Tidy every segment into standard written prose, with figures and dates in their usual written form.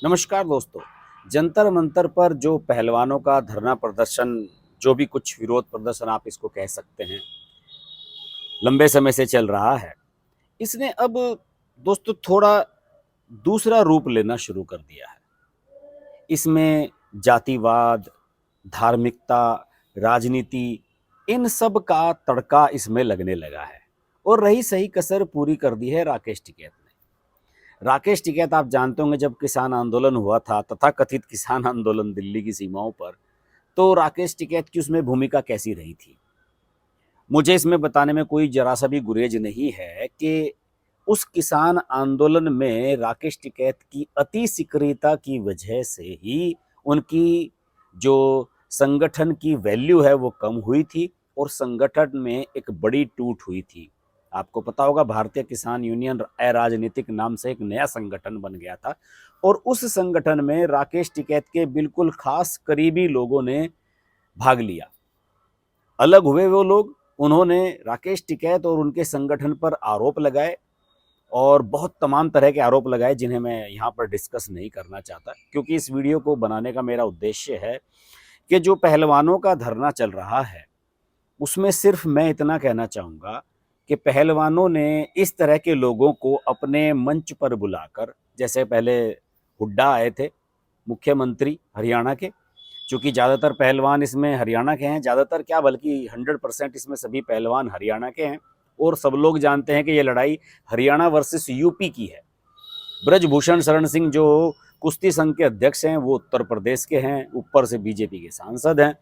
नमस्कार दोस्तों। जंतर मंतर पर जो पहलवानों का धरना प्रदर्शन, जो भी कुछ विरोध प्रदर्शन आप इसको कह सकते हैं, लंबे समय से चल रहा है। इसने अब दोस्तों थोड़ा दूसरा रूप लेना शुरू कर दिया है। इसमें जातिवाद, धार्मिकता, राजनीति, इन सब का तड़का इसमें लगने लगा है। और रही सही कसर पूरी कर दी है राकेश टिकैत ने। राकेश टिकैत आप जानते होंगे, जब किसान आंदोलन हुआ था, तथाकथित किसान आंदोलन दिल्ली की सीमाओं पर, तो राकेश टिकैत की उसमें भूमिका कैसी रही थी। मुझे इसमें बताने में कोई जरा सा भी गुरेज नहीं है कि उस किसान आंदोलन में राकेश टिकैत की अति सक्रियता की वजह से ही उनकी जो संगठन की वैल्यू है वो कम हुई थी और संगठन में एक बड़ी टूट हुई थी। आपको पता होगा, भारतीय किसान यूनियन अराजनीतिक नाम से एक नया संगठन बन गया था और उस संगठन में राकेश टिकैत के बिल्कुल खास करीबी लोगों ने भाग लिया। अलग हुए वो लोग, उन्होंने राकेश टिकैत और उनके संगठन पर आरोप लगाए और बहुत तमाम तरह के आरोप लगाए, जिन्हें मैं यहाँ पर डिस्कस नहीं करना चाहता, क्योंकि इस वीडियो को बनाने का मेरा उद्देश्य है कि जो पहलवानों का धरना चल रहा है उसमें सिर्फ मैं इतना कहना चाहूँगा कि पहलवानों ने इस तरह के लोगों को अपने मंच पर बुलाकर, जैसे पहले हुड्डा आए थे मुख्यमंत्री हरियाणा के, चूँकि ज़्यादातर पहलवान इसमें हरियाणा के हैं, ज़्यादातर क्या बल्कि 100% इसमें सभी पहलवान हरियाणा के हैं और सब लोग जानते हैं कि ये लड़ाई हरियाणा वर्सेस यूपी की है। ब्रजभूषण शरण सिंह जो कुश्ती संघ के अध्यक्ष हैं, वो उत्तर प्रदेश के हैं, ऊपर से बीजेपी के सांसद हैं।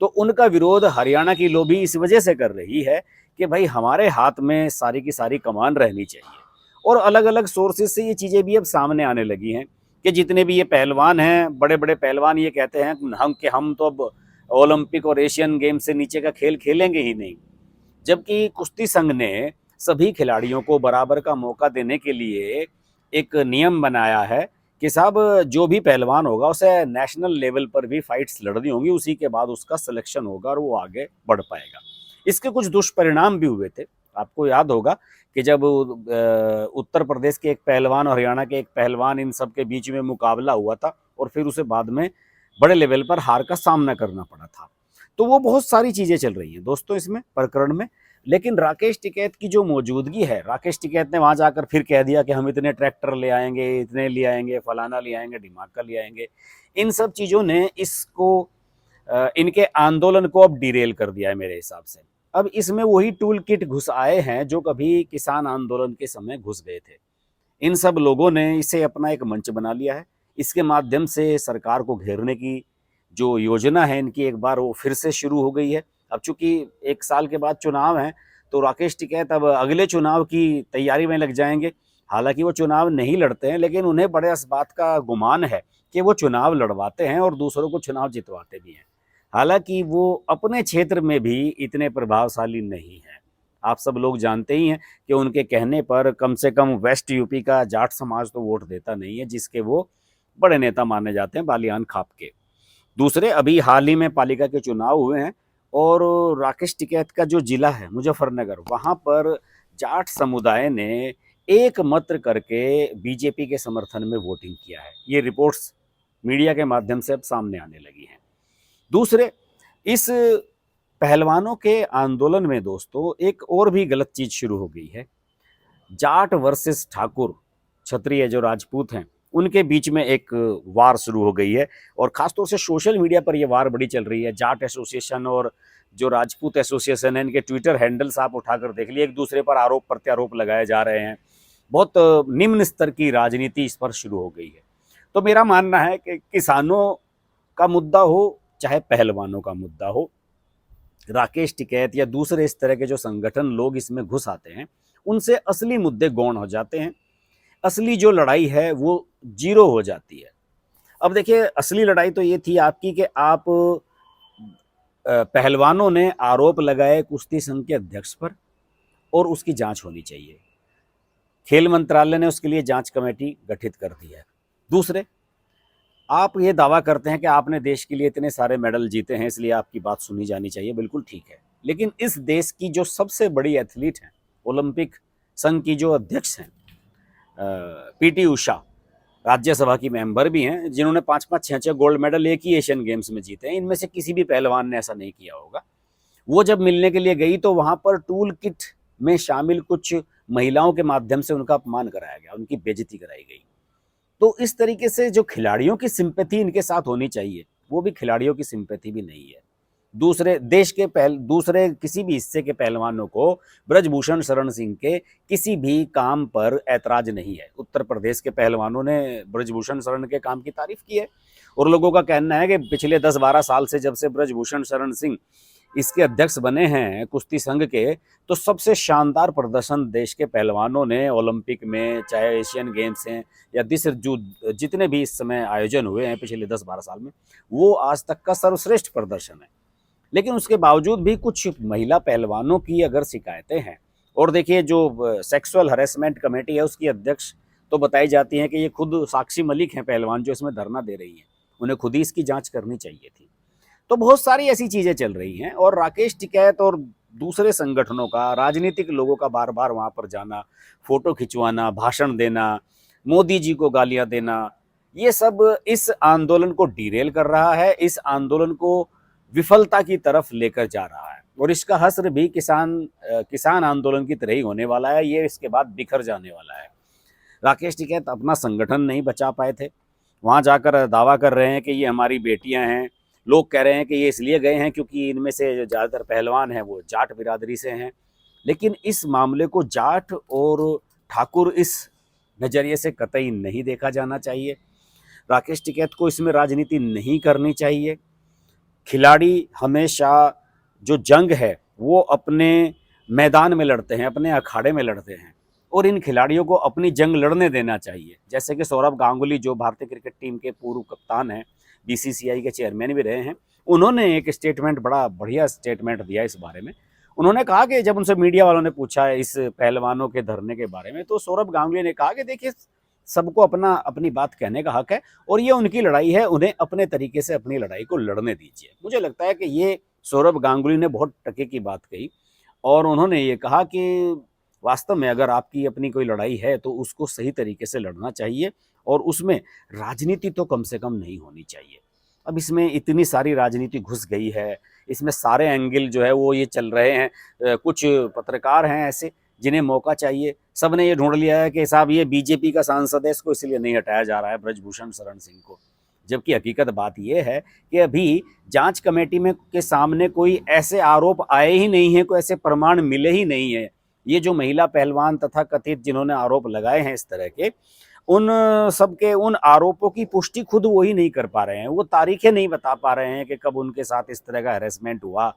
तो उनका विरोध हरियाणा की लोबी इस वजह से कर रही है कि भाई हमारे हाथ में सारी की सारी कमान रहनी चाहिए। और अलग अलग सोर्सेज से ये चीज़ें भी अब सामने आने लगी हैं कि जितने भी ये पहलवान हैं, बड़े बड़े पहलवान, ये कहते हैं कि हम तो अब ओलंपिक और एशियन गेम से नीचे का खेल खेलेंगे ही नहीं। जबकि कुश्ती संघ ने सभी खिलाड़ियों को बराबर का मौका देने के लिए एक नियम बनाया है कि साहब जो भी पहलवान होगा उसे नेशनल लेवल पर भी फाइट्स लड़नी होंगी, उसी के बाद उसका सिलेक्शन होगा और वो आगे बढ़ पाएगा। इसके कुछ दुष्परिणाम भी हुए थे। आपको याद होगा कि जब उत्तर प्रदेश के एक पहलवान और हरियाणा के एक पहलवान, इन सब के बीच में मुकाबला हुआ था और फिर उसे बाद में बड़े लेवल पर हार का सामना करना पड़ा था। तो वो बहुत सारी चीज़ें चल रही हैं दोस्तों इसमें प्रकरण में। लेकिन राकेश टिकैत की जो मौजूदगी है, राकेश टिकैत ने वहाँ जाकर फिर कह दिया कि हम इतने ट्रैक्टर ले आएंगे, इतने ले आएंगे, फलाना ले आएंगे, ढिमाका ले आएंगे। इन सब चीज़ों ने इसको इनके आंदोलन को अब डिरेल कर दिया है मेरे हिसाब से। अब इसमें वही टूल किट घुस आए हैं जो कभी किसान आंदोलन के समय घुस गए थे। इन सब लोगों ने इसे अपना एक मंच बना लिया है। इसके माध्यम से सरकार को घेरने की जो योजना है इनकी, एक बार वो फिर से शुरू हो गई है। अब चूंकि 1 साल के बाद चुनाव हैं, तो राकेश टिकैत अब अगले चुनाव की तैयारी में लग जाएंगे। हालांकि वो चुनाव नहीं लड़ते हैं, लेकिन उन्हें बड़े इस बात का गुमान है कि वो चुनाव लड़वाते हैं और दूसरों को चुनाव जितवाते भी हैं। हालांकि वो अपने क्षेत्र में भी इतने प्रभावशाली नहीं हैं। आप सब लोग जानते ही हैं कि उनके कहने पर कम से कम वेस्ट यूपी का जाट समाज तो वोट देता नहीं है, जिसके वो बड़े नेता माने जाते हैं, बालियान खाप के। दूसरे, अभी हाल ही में पालिका के चुनाव हुए हैं और राकेश टिकैत का जो जिला है मुजफ्फरनगर, वहाँ पर जाट समुदाय ने एक मत करके बीजेपी के समर्थन में वोटिंग किया है। ये रिपोर्ट्स मीडिया के माध्यम से अब सामने आने लगी हैं। दूसरे, इस पहलवानों के आंदोलन में दोस्तों एक और भी गलत चीज शुरू हो गई है। जाट वर्सेस ठाकुर, क्षत्रिय जो राजपूत हैं, उनके बीच में एक वार शुरू हो गई है और खासतौर से सोशल मीडिया पर यह वार बड़ी चल रही है। जाट एसोसिएशन और जो राजपूत एसोसिएशन है, इनके ट्विटर हैंडल्स आप उठाकर देख लिए, एक दूसरे पर आरोप प्रत्यारोप लगाए जा रहे हैं। बहुत निम्न स्तर की राजनीति इस पर शुरू हो गई है। तो मेरा मानना है कि किसानों का मुद्दा हो चाहे पहलवानों का मुद्दा हो, राकेश टिकैत या दूसरे इस तरह के जो संगठन लोग इसमें घुस आते हैं, उनसे असली मुद्दे गौण हो जाते हैं। असली जो लड़ाई है वो जीरो हो जाती है। अब देखिए, असली लड़ाई तो ये थी आपकी कि आप पहलवानों ने आरोप लगाए कुश्ती संघ के अध्यक्ष पर और उसकी जांच होनी चाहिए। खेल मंत्रालय ने उसके लिए जांच कमेटी गठित कर दी है। दूसरे, आप ये दावा करते हैं कि आपने देश के लिए इतने सारे मेडल जीते हैं, इसलिए आपकी बात सुनी जानी चाहिए, बिल्कुल ठीक है। लेकिन इस देश की जो सबसे बड़ी एथलीट हैं, ओलंपिक संघ की जो अध्यक्ष हैं, पीटी उषा, राज्यसभा की मेंबर भी हैं जिन्होंने 5-5 6-6 गोल्ड मेडल एक ही एशियन गेम्स में जीते हैं। इनमें से किसी भी पहलवान ने ऐसा नहीं किया होगा। वो जब मिलने के लिए गई तो वहां पर टूल किट में शामिल कुछ महिलाओं के माध्यम से उनका अपमान कराया गया, उनकी बेइज्जती कराई गई। तो इस तरीके से जो खिलाड़ियों की सिंपैथी इनके साथ होनी चाहिए, वो भी खिलाड़ियों की सिंपैथी भी नहीं है। दूसरे किसी भी हिस्से के पहलवानों को ब्रजभूषण शरण सिंह के किसी भी काम पर ऐतराज नहीं है। उत्तर प्रदेश के पहलवानों ने ब्रजभूषण शरण के काम की तारीफ की है और लोगों का कहना है कि पिछले 10-12 साल से जब से ब्रजभूषण शरण सिंह इसके अध्यक्ष बने हैं कुश्ती संघ के, तो सबसे शानदार प्रदर्शन देश के पहलवानों ने ओलंपिक में, चाहे एशियन गेम्स हैं या जितने भी इस समय आयोजन हुए हैं पिछले 10-12 साल में, वो आज तक का सर्वश्रेष्ठ प्रदर्शन है। लेकिन उसके बावजूद भी कुछ महिला पहलवानों की अगर शिकायतें हैं, और देखिए जो सेक्सुअल हरेसमेंट कमेटी है उसकी अध्यक्ष तो बताई जाती है कि ये खुद साक्षी मलिक हैं पहलवान जो इसमें धरना दे रही हैं, उन्हें खुद ही इसकी जांच करनी चाहिए थी। तो बहुत सारी ऐसी चीज़ें चल रही हैं और राकेश टिकैत और दूसरे संगठनों का, राजनीतिक लोगों का बार बार वहाँ पर जाना, फोटो खिंचवाना, भाषण देना, मोदी जी को गालियाँ देना, ये सब इस आंदोलन को डिरेल कर रहा है, इस आंदोलन को विफलता की तरफ लेकर जा रहा है। और इसका हश्र भी किसान आंदोलन की तरह ही होने वाला है, ये इसके बाद बिखर जाने वाला है। राकेश टिकैत अपना संगठन नहीं बचा पाए थे, वहाँ जाकर दावा कर रहे हैं कि ये हमारी बेटियां हैं। लोग कह रहे हैं कि ये इसलिए गए हैं क्योंकि इनमें से जो ज़्यादातर पहलवान हैं वो जाट बिरादरी से हैं। लेकिन इस मामले को जाट और ठाकुर इस नज़रिए से कतई नहीं देखा जाना चाहिए। राकेश टिकैत को इसमें राजनीति नहीं करनी चाहिए। खिलाड़ी हमेशा जो जंग है वो अपने मैदान में लड़ते हैं, अपने अखाड़े में लड़ते हैं, और इन खिलाड़ियों को अपनी जंग लड़ने देना चाहिए। जैसे कि सौरभ गांगुली जो भारतीय क्रिकेट टीम के पूर्व कप्तान हैं, बीसीसीआई के चेयरमैन भी रहे हैं, उन्होंने एक स्टेटमेंट, बड़ा बढ़िया स्टेटमेंट दिया इस बारे में। उन्होंने कहा कि जब उनसे मीडिया वालों ने पूछा इस पहलवानों के धरने के बारे में, तो सौरभ गांगुली ने कहा कि देखिए सबको अपना अपनी बात कहने का हक है और ये उनकी लड़ाई है, उन्हें अपने तरीके से अपनी लड़ाई को लड़ने दीजिए। मुझे लगता है कि ये सौरभ गांगुली ने बहुत टके की बात कही और उन्होंने ये कहा कि वास्तव में अगर आपकी अपनी कोई लड़ाई है तो उसको सही तरीके से लड़ना चाहिए और उसमें राजनीति तो कम से कम नहीं होनी चाहिए। अब इसमें इतनी सारी राजनीति घुस गई है, इसमें सारे एंगल जो है वो ये चल रहे हैं। कुछ पत्रकार हैं ऐसे जिन्हें मौका चाहिए, सबने ये ढूंढ लिया है कि साहब ये बीजेपी का सांसद है, इसको इसलिए नहीं हटाया जा रहा है ब्रजभूषण शरण सिंह को। जबकि हकीकत बात यह है कि अभी जांच कमेटी में के सामने कोई ऐसे आरोप आए ही नहीं हैं, कोई ऐसे प्रमाण मिले ही नहीं है। ये जो महिला पहलवान तथा कथित जिन्होंने आरोप लगाए हैं इस तरह के, उन सबके उन आरोपों की पुष्टि खुद वो ही नहीं कर पा रहे हैं। वो तारीखें नहीं बता पा रहे हैं कि कब उनके साथ इस तरह का हैरेसमेंट हुआ,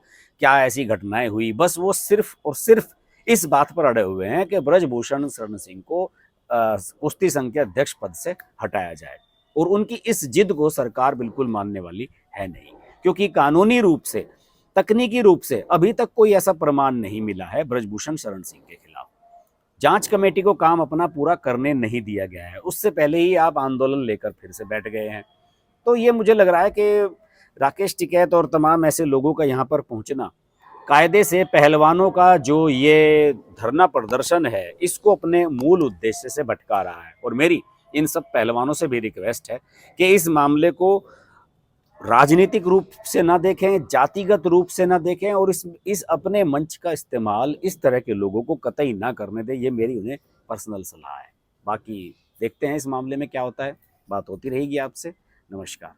क्या ऐसी घटनाएं हुई। बस वो सिर्फ और सिर्फ इस बात पर अड़े हुए हैं कि ब्रजभूषण शरण सिंह को कुश्ती संघ के अध्यक्ष पद से हटाया जाए, और उनकी इस जिद को सरकार बिल्कुल मानने वाली है नहीं, क्योंकि कानूनी रूप से, तकनीकी रूप से अभी तक कोई ऐसा प्रमाण नहीं मिला है ब्रजभूषण शरण सिंह के खिलाफ। जांच कमेटी को काम अपना पूरा करने नहीं दिया गया है, उससे पहले ही आप आंदोलन लेकर फिर से बैठ गए हैं। तो ये मुझे लग रहा है कि राकेश टिकैत और तमाम ऐसे लोगों का यहाँ पर पहुंचना कायदे से पहलवानों का जो ये धरना प्रदर्शन है इसको अपने मूल उद्देश्य से भटका रहा है। और मेरी इन सब पहलवानों से भी रिक्वेस्ट है कि इस मामले को राजनीतिक रूप से ना देखें, जातिगत रूप से ना देखें, और इस अपने मंच का इस्तेमाल इस तरह के लोगों को कतई ना करने दें। ये मेरी उन्हें पर्सनल सलाह है। बाकी देखते हैं इस मामले में क्या होता है, बात होती रहेगी आपसे। नमस्कार।